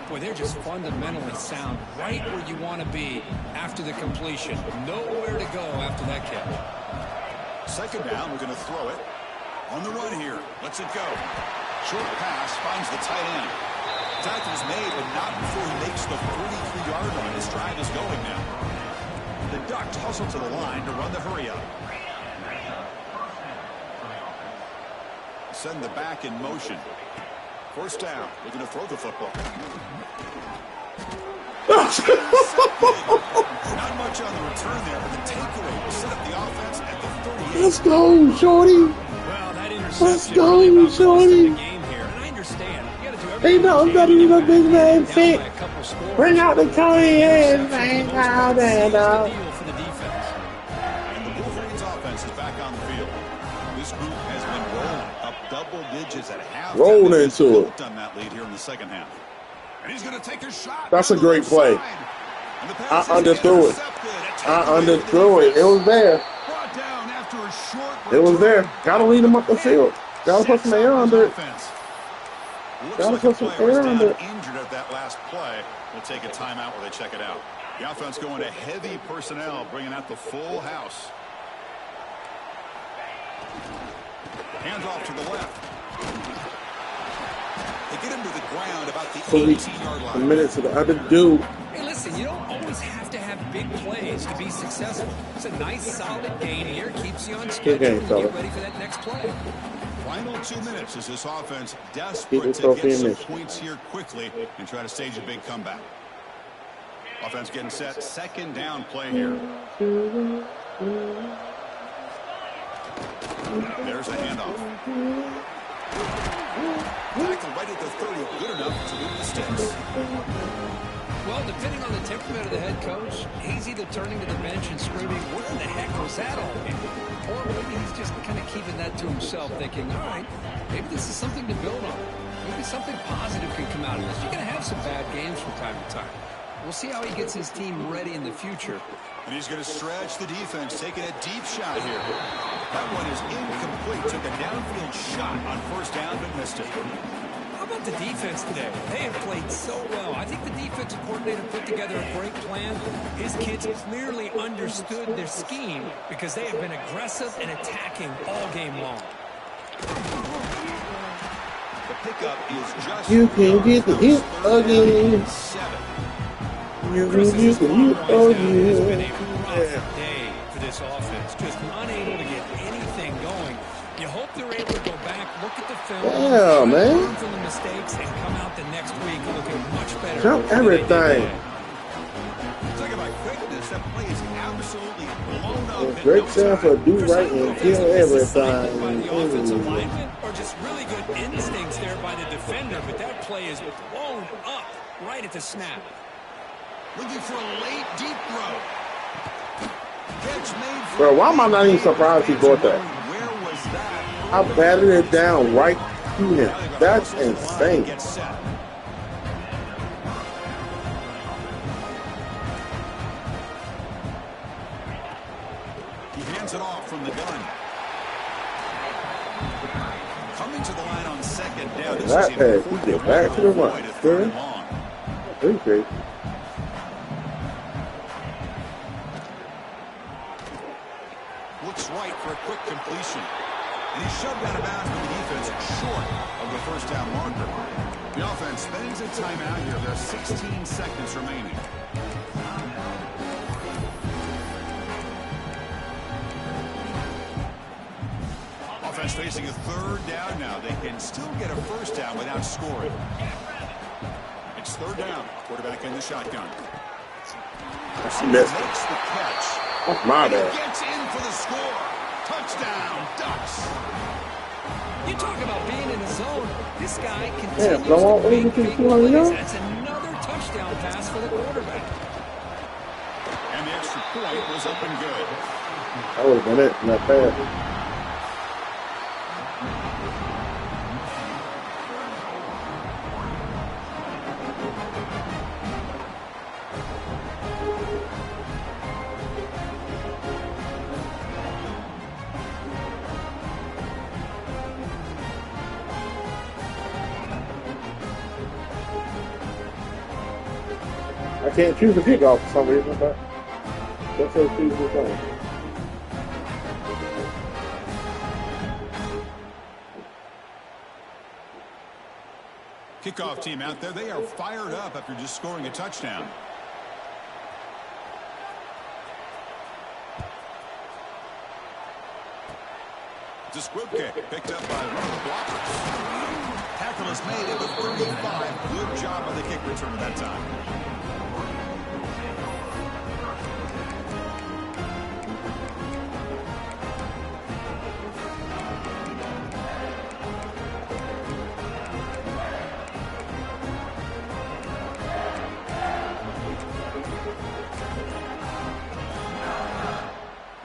Boy, they're just fundamentally sound right where you want to be after the completion. Nowhere to go after that catch. Second down, we're going to throw it. On the run here. Lets it go. Short pass finds the tight end. Tackle is made, but not before he makes the 43-yard line. His drive is going now. The Ducks hustle to the line to run the hurry up. Send the back in motion. First down. We're going to throw the football. Not much on the return there, but the takeaway will set up the offense at the 38. Let's go, shorty. Well, that interception Let's go, shorty. Ain't nothing better than a big man fit. Bring out the Tony and bang out and out. And the Wolverines offense is back on the field. This group has been rolling up double digits at half. Rolling into it. Done that lead here in the second half. And he's going to take a shot. That's a great play. I underthrew it. I underthrew it. It was there. It was there. Gotta lead him up the field. Gotta put some air under it. Gotta put some air under it. Injured at that last play. We'll take a timeout while they check it out. The offense going to heavy personnel, bringing out the full house. Hands off to the left. They get him to the ground about the 18-yard line. A minute to the other dude. Hey, listen, you don't always have to have big plays to be successful. It's a nice, solid game here. Keeps you on schedule and get ready for that next play. Final 2 minutes as this offense desperate to get some points here quickly and try to stage a big comeback. Offense getting set. Second down play here. There's a handoff. Tackle right at the 30. Good enough to move the sticks. Well, depending on the temperament of the head coach, he's either turning to the bench and screaming, "What in the heck was that all game?" Or maybe he's just kind of keeping that to himself, thinking, all right, maybe this is something to build on. Maybe something positive can come out of this. You're going to have some bad games from time to time. We'll see how he gets his team ready in the future. And he's going to stretch the defense, taking a deep shot here. That one is incomplete. Took a downfield shot on first down, but missed it. How about the defense today? They have played so well. I think the defensive coordinator put together a great plan. His kids clearly understood their scheme because they have been aggressive and attacking all game long. The pickup is just... You can get the hit again. You can get the hit again. It's been a rough day for this offense. Just unable to get anything going. You hope they're able to go back, look at the film, learn from the mistakes, and come out the next week looking much better. Jump everything. Talk about quickness. That play is absolutely blown up. Great sound for do right and kill everything. By the offensive lineman, or just really good instincts there by the defender, but that play is blown up right at the snap. Looking for a late deep throw. Catch made for... Bro, why am I not even surprised he bought that? Where was that? I batted it down right Yeah, that's insane. He hands it off from the gun. Coming to the line on second down. This That is pass, important. he get back to the line. Third and long. Appreciate it. Looks right for a quick completion. And he's shoved out of bounds by the defense short of the first down marker. The offense spends a timeout here. There are 16 seconds remaining. Offense facing a third down now. They can still get a first down without scoring. It's third down. Quarterback in the shotgun. She missed. Makes the catch. That's my bad. Gets in for the score. Touchdown, Ducks. You talk about being in the zone. This guy continues go all to make over to big 200 plays. yards. That's another touchdown pass for the quarterback. And the extra point was up and good. That would have been it in that pass. I can't choose a kickoff for some reason, but that's so choose the thing. Kickoff team out there. They are fired up after just scoring a touchdown. It's a squib kick picked up by one of the blockers. Tackle is made at the 35. Good job on the kick return at that time.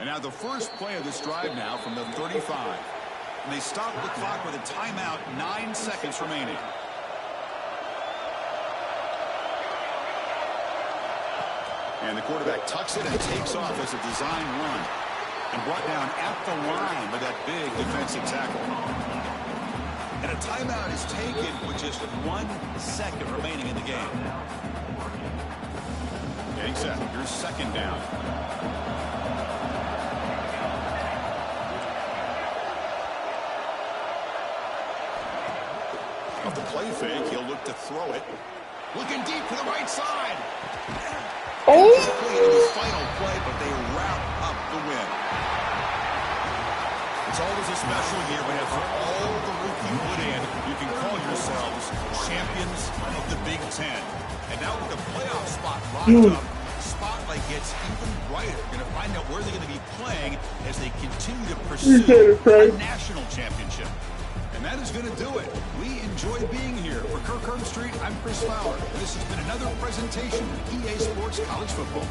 And now the first play of this drive now from the 35. And they stop the clock with a timeout, 9 seconds remaining. And the quarterback tucks it and takes off as a design run. And brought down at the line with that big defensive tackle. And a timeout is taken with just 1 second remaining in the game. Getting set. Here's second down. Of the play fake, he'll look to throw it. Looking deep to the right side. Oh! Completed his final play, but they wrap up the win. It's always a special year when after all the work you put in, you can call yourselves champions of the Big Ten. And now with the playoff spot locked up, the spotlight gets even brighter. You're going to find out where they're going to be playing as they continue to pursue a national championship. And that is going to do it. We enjoy being here. For Kirk Street, I'm Chris Fowler. This has been another presentation of EA Sports College Football.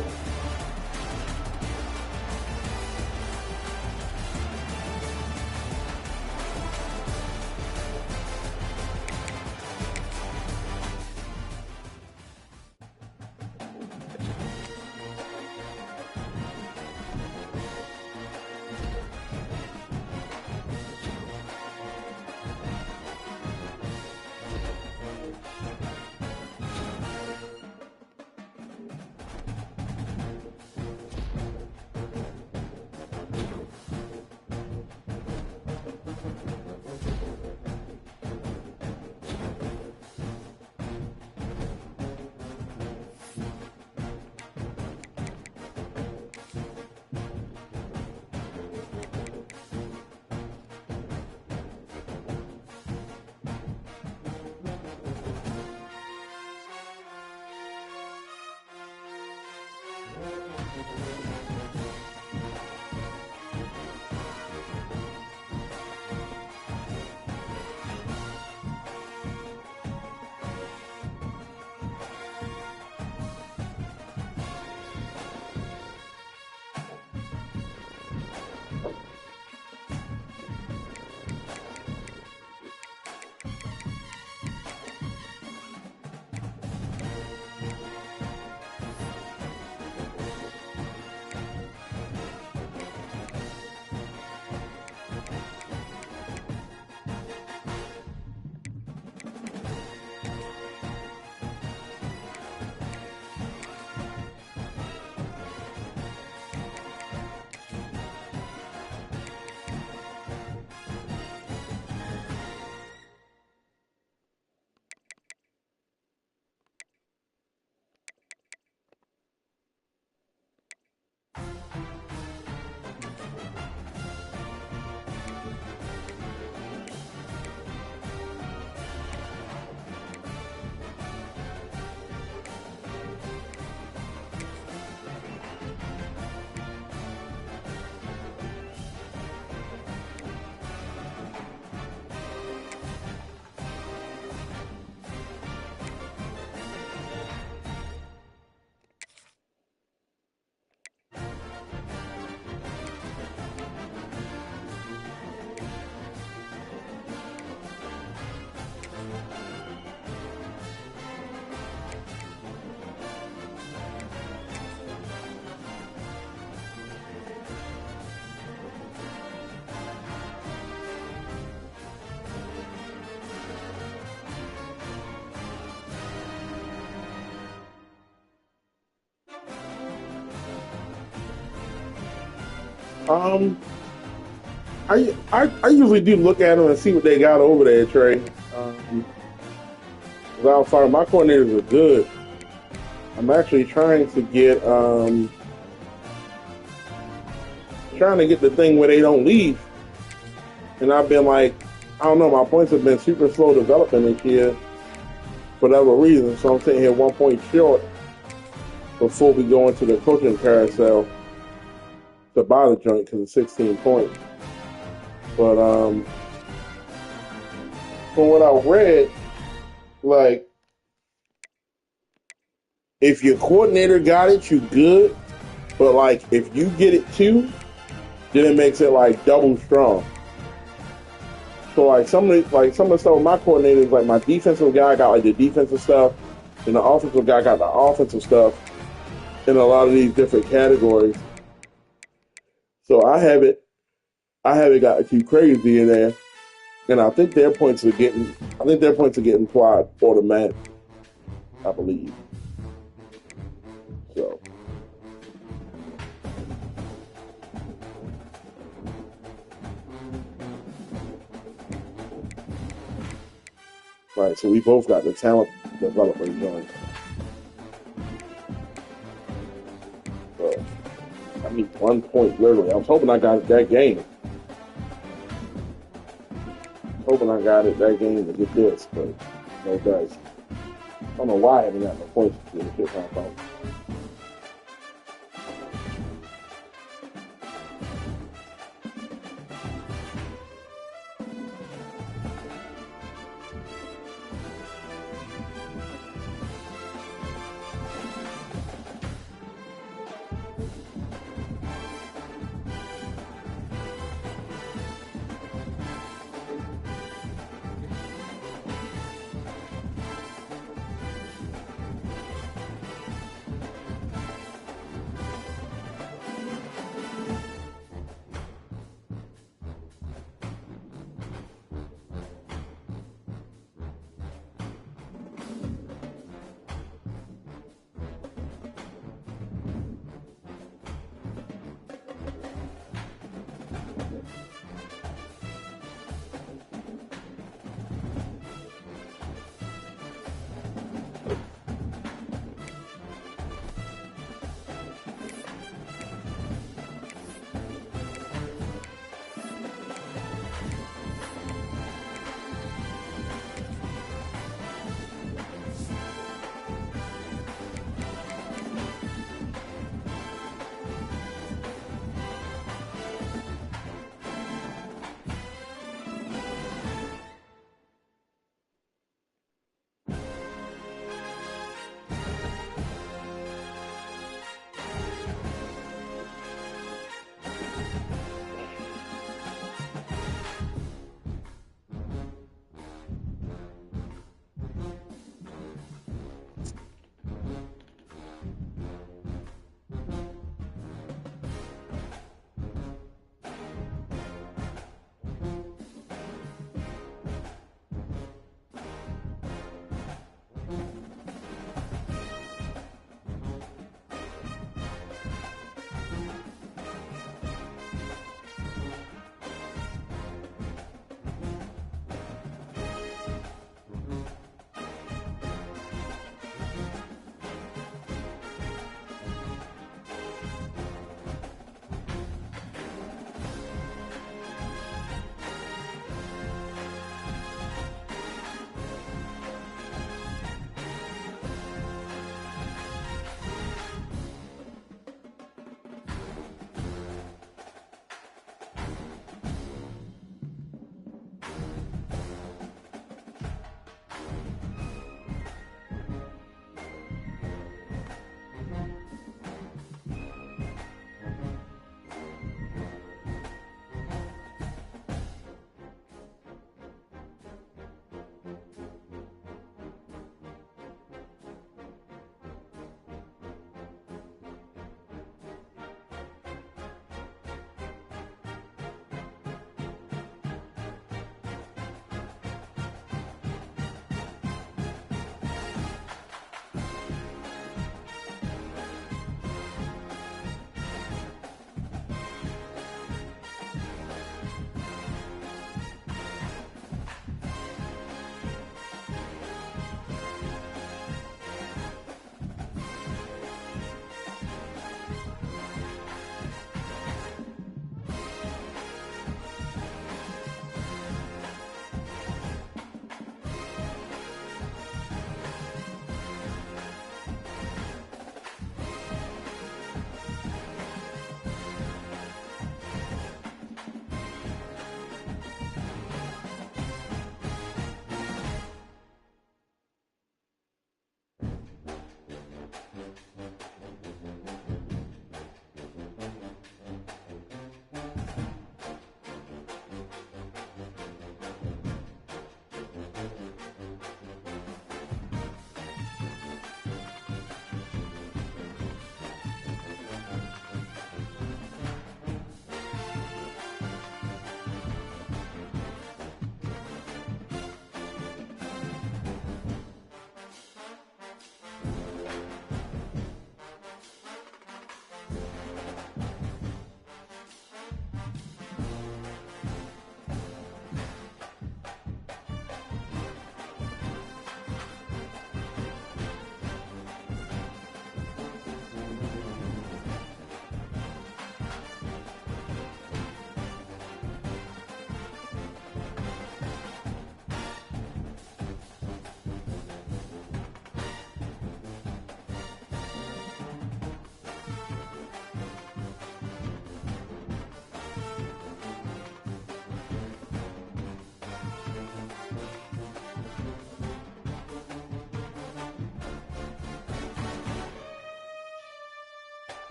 Um, I usually do look at them and see what they got over there, Trey. Without far, my coordinators are good. I'm actually trying to get the thing where they don't leave. And I've been like, I don't know, my points have been super slow developing this year for whatever reason. So I'm sitting here 1 point short before we go into the coaching carousel to buy the joint because it's 16 points. But from what I read, like, if your coordinator got it, you good. But like, if you get it too, then it makes it like double strong. So like some of the stuff with my coordinators, like my defensive guy got like the defensive stuff, and the offensive guy got the offensive stuff in a lot of these different categories. So I haven't got too crazy in there, and I think their points are getting applied automatic, I believe. So. Right, so we both got the talent development joint. So, I mean, 1 point literally. I was hoping I got it that game. That game to get this, but no dice. I don't know why I haven't got no points to this shit pop out.